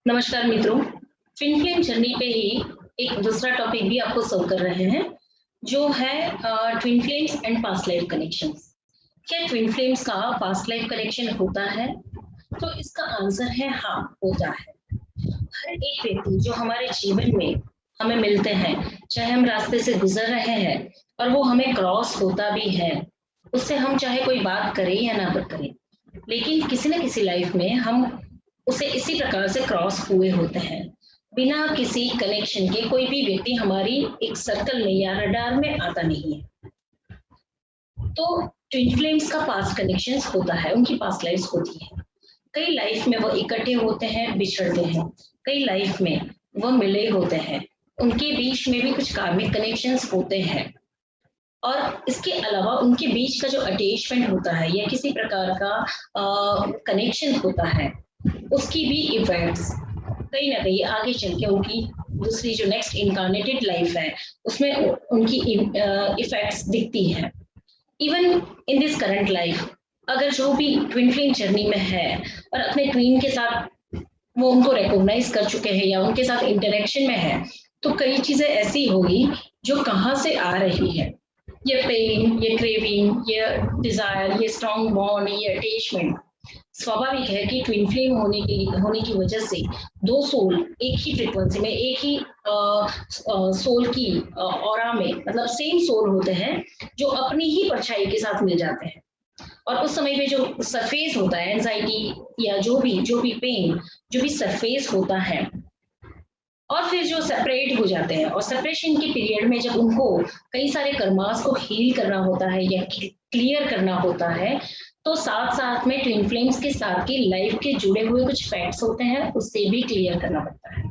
नमस्कार मित्रों, twin flame journey पे ही एक दूसरा टॉपिक भी आपको सर्व कर रहे हैं, जो है twin flames and past life connections. क्या ट्विन फ्लेम्स का पास्ट लाइफ कनेक्शन होता है? तो इसका आंसर है हाँ, होता है। हर एक व्यक्ति जो हमारे जीवन में हमें मिलते हैं, चाहे हम रास्ते से गुजर रहे हैं और वो हमें क्रॉस होता भी है, उससे हम चाहे कोई बात करें या ना करें, लेकिन किसी न किसी लाइफ में हम उसे इसी प्रकार से क्रॉस हुए होते हैं। बिना किसी कनेक्शन के कोई भी व्यक्ति हमारी एक सर्कल में या रडार में आता नहीं है। तो ट्विन फ्लेम्स का पास्ट कनेक्शन होता है, उनकी पास्ट लाइफ होती है। कई लाइफ में वो इकट्ठे होते हैं, बिछड़ते हैं। कई लाइफ में वो मिले होते हैं, उनके बीच में भी कुछ कार्मिक कनेक्शंस होते हैं। और इसके अलावा उनके बीच का जो अटैचमेंट होता है या किसी प्रकार का कनेक्शन होता है, उसकी भी इफेक्ट्स कहीं ना कहीं आगे चल के उनकी दूसरी जो नेक्स्ट इनकारनेटेड लाइफ है उसमें उनकी इफेक्ट्स दिखती हैं। Even in this current life, अगर जो भी ट्विन फ्लेम जर्नी में है और अपने ट्विन के साथ वो उनको रिकॉग्नाइज कर चुके हैं या उनके साथ इंटरेक्शन में है, तो कई चीजें ऐसी होगी जो कहाँ से आ रही है। ये पेन, ये क्रेविंग, ये डिजायर, ये स्ट्रॉन्ग बॉन्ड, ये अटैचमेंट स्वाभाविक है कि ट्विन फ्लेम होने की वजह से दो सोल एक ही फ्रीक्वेंसी में, एक ही सोल की ऑरा में, मतलब सेम सोल होते हैं जो अपनी ही परछाई के साथ मिल जाते हैं। और उस समय पे जो सरफेस होता है एंजाइटी या जो भी पेन, जो भी सरफेस होता है, और फिर जो सेपरेट हो जाते हैं, और सेपरेशन के पीरियड में जब उनको कई सारे कर्मास को हील करना होता है या क्लियर करना होता है, तो साथ साथ में ट्विन फ्लेम्स के साथ की लाइफ के जुड़े हुए कुछ फैक्ट्स होते हैं, उससे भी क्लियर करना पड़ता है।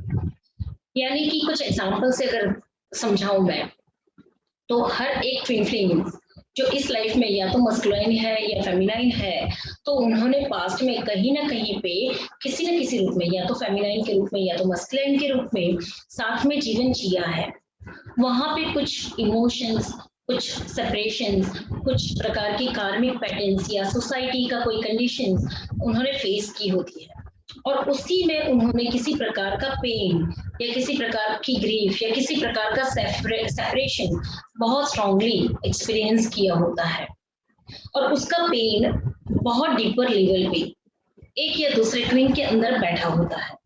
यानी कि कुछ एग्जाम्पल से अगर समझाऊं मैं, तो हर एक ट्विन फ्लेम जो इस लाइफ में या तो मस्कुलाइन है या फेमिनाइन है, तो उन्होंने पास्ट में कहीं ना कहीं पे किसी न किसी रूप में, या तो फेमिनाइन के रूप में या तो मस्कुलाइन के रूप में साथ में जीवन जिया है। वहां पे कुछ इमोशंस, कुछ सेपरेशंस, कुछ प्रकार की कार्मिक पैटर्न्स या सोसाइटी का कोई कंडीशंस उन्होंने फेस की होती है, और उसी में उन्होंने किसी प्रकार का पेन या किसी प्रकार की ग्रीफ या किसी प्रकार का सेपरेशन बहुत स्ट्रांगली एक्सपीरियंस किया होता है, और उसका पेन बहुत डीपर लेवल पे एक या दूसरे ट्विन के अंदर बैठा होता है।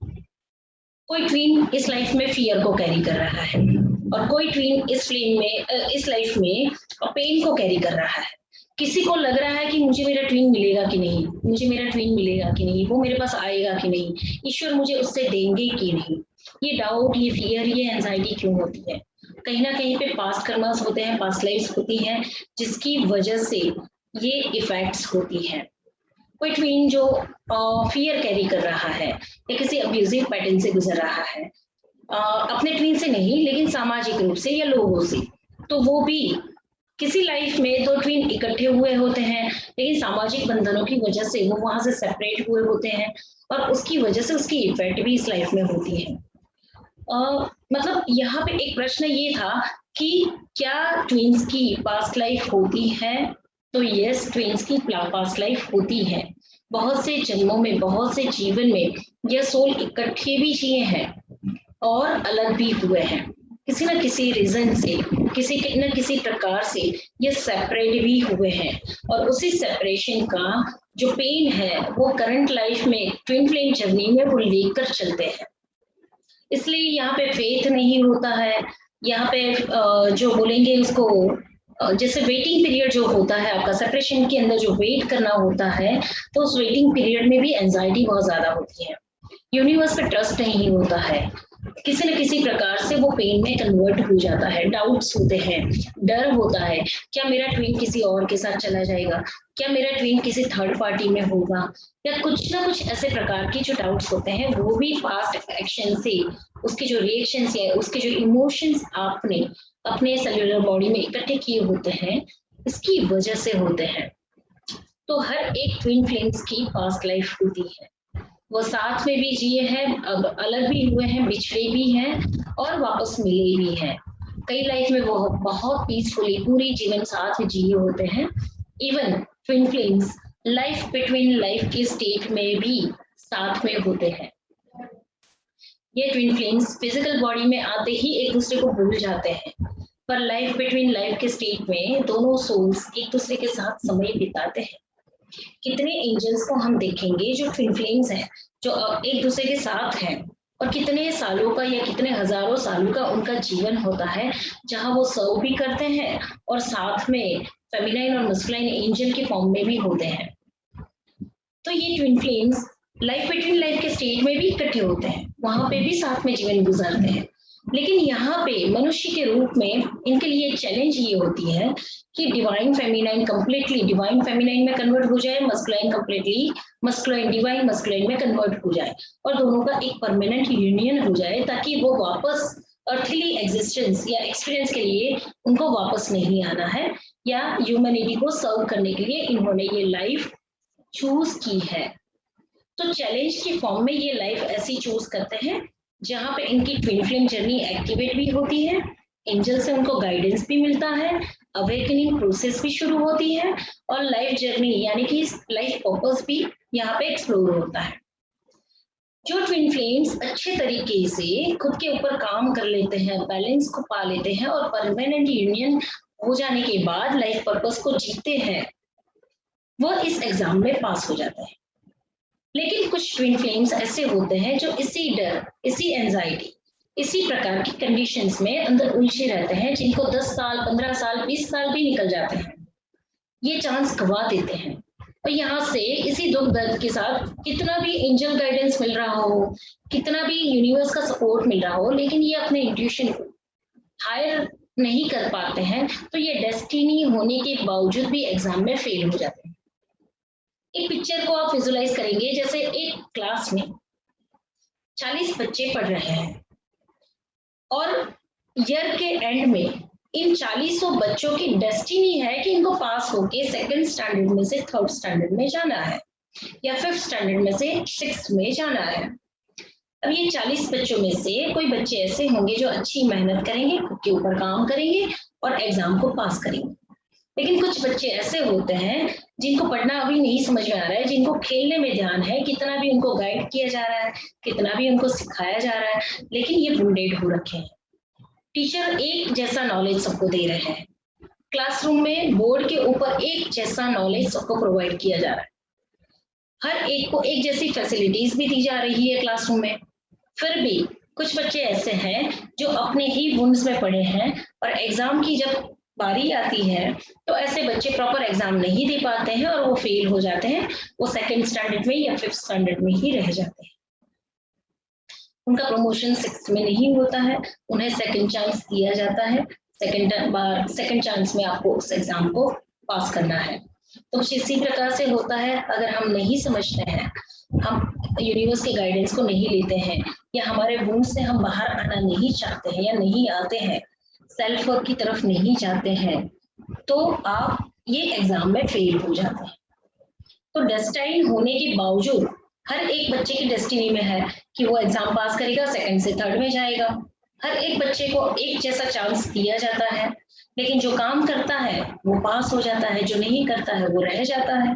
कोई ट्विन इस लाइफ में फियर को कैरी कर रहा है, और कोई ट्विन इस लाइफ में पेन को कैरी कर रहा है। किसी को लग रहा है कि मुझे मेरा ट्विन मिलेगा कि नहीं, मुझे मेरा ट्विन मिलेगा कि नहीं, वो मेरे पास आएगा कि नहीं, ईश्वर मुझे उससे देंगे कि नहीं। ये डाउट, ये फियर, ये एंजाइटी क्यों होती है? कहीं ना कहीं पे पास्ट कर्मास होते हैं, पास्ट लाइफ होती हैं, जिसकी वजह से ये इफेक्ट्स होती हैं। कोई ट्वीन जो फियर कैरी कर रहा है या किसी अब्यूजिव पैटर्न से गुजर रहा है, अपने ट्वीन से नहीं लेकिन सामाजिक रूप से या लोगों से, तो वो भी किसी लाइफ में दो ट्वीन इकट्ठे हुए होते हैं, लेकिन सामाजिक बंधनों की वजह से वो वहां से सेपरेट हुए होते हैं, और उसकी वजह से उसकी इफेक्ट भी इस लाइफ में होती है। मतलब यहाँ पे एक प्रश्न ये था कि क्या ट्विन्स की पास्ट लाइफ होती है? तो यस, ट्विन्स की पास्ट लाइफ होती है। बहुत से जन्मों में, बहुत से जीवन में यह सोल इकट्ठे भी जिए हैं और अलग भी हुए हैं, किसी न किसी रीजन से, किसी न किसी प्रकार से ये सेपरेट भी हुए हैं, और उसी सेपरेशन का जो पेन है वो करंट लाइफ में ट्विन फ्लेम जर्नी में वो लेकर चलते हैं। इसलिए यहाँ पे फेथ नहीं होता है। यहाँ पे जो बोलेंगे उसको, जैसे वेटिंग पीरियड जो होता है आपका सेपरेशन के अंदर, जो वेट करना होता है, तो उस वेटिंग पीरियड में भी एंजाइटी बहुत ज्यादा होती है। यूनिवर्स पे ट्रस्ट नहीं होता है, किसी न किसी प्रकार से वो पेन में कन्वर्ट हो जाता है, डाउट्स होते हैं, डर होता है, क्या मेरा ट्वीन किसी और के साथ चला जाएगा, क्या मेरा ट्वीन किसी थर्ड पार्टी में होगा, या कुछ ना कुछ ऐसे प्रकार की जो डाउट्स होते हैं, वो भी पास्ट एक्शन से, उसके जो रिएक्शंस या उसके जो इमोशंस आपने अपने सेल्यूलर बॉडी में इकट्ठे किए होते हैं, इसकी वजह से होते हैं। तो हर एक ट्विन फ्लेम्स की पास्ट लाइफ होती है, वो साथ में भी जिए हैं, अब अलग भी हुए हैं, बिछड़े भी हैं और वापस मिले भी हैं। कई लाइफ में वो बहुत पीसफुली पूरी जीवन साथ जिए होते हैं। Even twin flames life between life के स्टेट में भी साथ में होते हैं। ये ट्विन फ्लेम्स फिजिकल बॉडी में आते ही एक दूसरे को भूल जाते हैं, पर लाइफ बिटवीन लाइफ के स्टेट में दोनों सोल्स एक दूसरे के साथ समय बिताते हैं। कितने एंजल्स को हम देखेंगे जो ट्विन फ्लेम्स हैं, जो एक दूसरे के साथ हैं, और कितने सालों का या कितने हजारों सालों का उनका जीवन होता है जहां वो सर्व भी करते हैं और साथ में फेमिनाइन और मस्कुलाइन एंजल के फॉर्म में भी होते हैं। तो ये twin flames life between life के स्टेज में भी इकट्ठे होते हैं, वहां पे भी साथ में जीवन गुजारते हैं। लेकिन यहाँ पे मनुष्य के रूप में इनके लिए चैलेंज ये होती है कि divine feminine completely divine feminine में कन्वर्ट हो जाए, masculine completely masculine divine masculine में कन्वर्ट हो जाए और दोनों का एक परमानेंट यूनियन हो जाए, ताकि वो वापस अर्थली एग्जिस्टेंस या एक्सपीरियंस के लिए उनको वापस नहीं आना है, या ह्यूमैनिटी को सर्व करने के लिए इन्होंने ये लाइफ चूज की है। तो चैलेंज की फॉर्म में ये लाइफ ऐसी चूज करते हैं जहां पे इनकी ट्विन फ्लेम जर्नी एक्टिवेट भी होती है, एंजल से उनको गाइडेंस भी मिलता है, अवेकनिंग प्रोसेस भी शुरू होती है और लाइफ जर्नी यानी कि लाइफ पर्पस भी यहाँ पे एक्सप्लोर होता है। जो ट्विन फ्लेम्स अच्छे तरीके से खुद के ऊपर काम कर लेते हैं, बैलेंस को पा लेते हैं और परमानेंट यूनियन हो जाने के बाद लाइफ पर्पस को जीते हैं, वो इस एग्जाम में पास हो जाते हैं। लेकिन कुछ ट्विन फ्लेम्स ऐसे होते हैं जो इसी डर, इसी एंजाइटी, इसी प्रकार की कंडीशंस में अंदर उलझे रहते हैं, जिनको 10 साल 15 साल 20 साल भी निकल जाते हैं, ये चांस गवा देते हैं। और यहाँ से इसी दुख दर्द के साथ कितना भी एंजल गाइडेंस मिल रहा हो, कितना भी यूनिवर्स का सपोर्ट मिल रहा हो, लेकिन ये अपने इंट्यूशन को हायर नहीं कर पाते हैं, तो ये डेस्टिनी होने के बावजूद भी एग्जाम में फेल हो जाते हैं। एक पिक्चर को आप विजुलाइज करेंगे, जैसे एक क्लास में 40 बच्चे पढ़ रहे हैं और ईयर के एंड में इन 40 बच्चों की डेस्टिनी है कि इनको पास होके सेकंड स्टैंडर्ड में से थर्ड स्टैंडर्ड में जाना है या फिफ्थ स्टैंडर्ड में से सिक्स्थ में जाना है। अब ये 40 बच्चों में से कोई बच्चे ऐसे होंगे जो अच्छी मेहनत करेंगे, खुद के ऊपर काम करेंगे और एग्जाम को पास करेंगे। लेकिन कुछ बच्चे ऐसे होते हैं जिनको पढ़ना अभी नहीं समझ में आ रहा है, जिनको खेलने में ध्यान है, कितना भी उनको गाइड किया जा रहा है, कितना भी उनको सिखाया जा रहा है, लेकिन ये वुंडेड हो रखे हैं। टीचर एक जैसा नॉलेज सबको दे रहे हैं, क्लासरूम में बोर्ड के ऊपर एक जैसा नॉलेज सबको प्रोवाइड किया जा रहा है, हर एक को एक जैसी फैसिलिटीज भी दी जा रही है क्लासरूम में, फिर भी कुछ बच्चे ऐसे हैं जो अपने ही वुंड्स में पड़े हैं और एग्जाम की जब बारी आती है तो ऐसे बच्चे प्रॉपर एग्जाम नहीं दे पाते हैं और वो फेल हो जाते हैं, वो सेकंड स्टैंडर्ड में या फिफ्थ स्टैंडर्ड में ही रह जाते हैं, उनका प्रमोशन सिक्स्थ में नहीं होता है, उन्हें सेकंड चांस दिया जाता है, सेकंड चांस में आपको उस एग्जाम को पास करना है। तो कुछ इसी प्रकार से होता है, अगर हम नहीं समझते हैं, हम यूनिवर्स के गाइडेंस को नहीं लेते हैं या हमारे वुंड से हम बाहर आना नहीं चाहते हैं या नहीं आते हैं, सेल्फ वर्क की तरफ नहीं जाते हैं, तो आप ये एग्जाम में फेल हो जाते हैं। तो डेस्टाइन होने के बावजूद हर एक बच्चे की डेस्टिनी में है कि वो एग्जाम पास करेगा, सेकंड से थर्ड में जाएगा, हर एक बच्चे को एक जैसा चांस दिया जाता है, लेकिन जो काम करता है वो पास हो जाता है, जो नहीं करता है वो रह जाता है।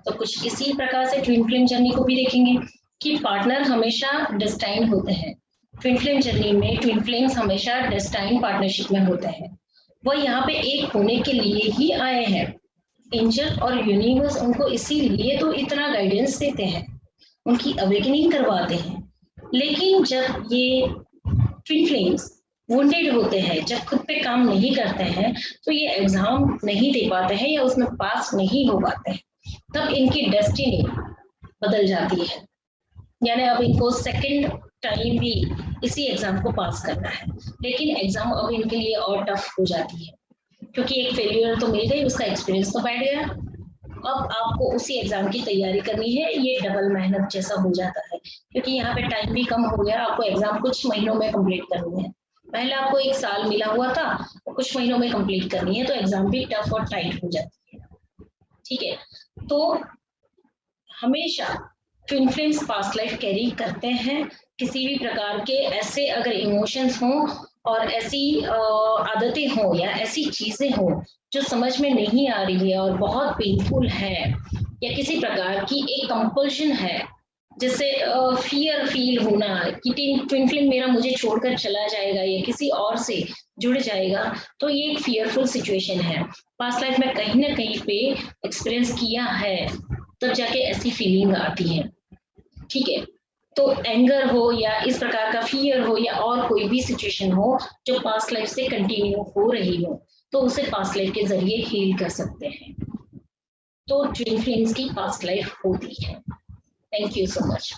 तो कुछ इसी प्रकार से ट्विन फ्लेम जर्नी को भी देखेंगे कि पार्टनर हमेशा डेस्टाइन होते हैं। ट्विन फ्लेम जर्नी में ट्विन फ्लेम्स हमेशा डेस्टाइन पार्टनरशिप में होते हैं, वो यहाँ पे एक होने के लिए ही आए हैं। एंजल और यूनिवर्स उनको इसीलिए तो इतना गाइडेंस देते हैं, उनकी अवेकनिंग करवाते हैं। लेकिन जब ये ट्विन फ्लेम्स वुंडेड होते हैं, जब खुद पे काम नहीं करते हैं, तो ये एग्जाम नहीं दे पाते हैं या उसमें पास नहीं हो पाते हैं, तब इनकी डेस्टिनी बदल जाती है, यानी अब इनको सेकंड टाइम भी इसी एग्जाम को पास करना है, लेकिन एग्जाम अब इनके लिए और टफ हो जाती है, क्योंकि एक फेलियर तो मिल गई, उसका एक्सपीरियंस तो बैठ गया, अब आपको उसी एग्जाम की तैयारी करनी है, ये डबल मेहनत जैसा हो जाता है, क्योंकि यहाँ पे टाइम भी कम हो गया, आपको एग्जाम कुछ महीनों में कंप्लीट करनी है, पहले आपको 1 साल मिला हुआ था, तो कुछ महीनों में कंप्लीट करनी है, तो एग्जाम भी टफ और टाइट हो जाती है। ठीक है, तो हमेशा twin flames past life carry करते हैं, किसी भी प्रकार के ऐसे अगर इमोशंस हों और ऐसी आदतें हों या ऐसी चीजें हों जो समझ में नहीं आ रही है और बहुत पेनफुल है, या किसी प्रकार की एक कंपल्शन है जैसे फियर फील होना कि ट्विन फ्लेम मेरा मुझे छोड़कर चला जाएगा या किसी और से जुड़ जाएगा, तो ये एक फियरफुल सिचुएशन है। पास्ट लाइफ में कहीं ना कहीं पे एक्सपीरियंस किया है, तब जाके ऐसी फीलिंग आती है। ठीक है, तो एंगर हो या इस प्रकार का फियर हो या और कोई भी सिचुएशन हो जो पास्ट लाइफ से कंटिन्यू हो रही हो, तो उसे पास्ट लाइफ के जरिए हील कर सकते हैं। तो ट्विन फ्लेम्स की पास्ट लाइफ होती है। Thank you so much.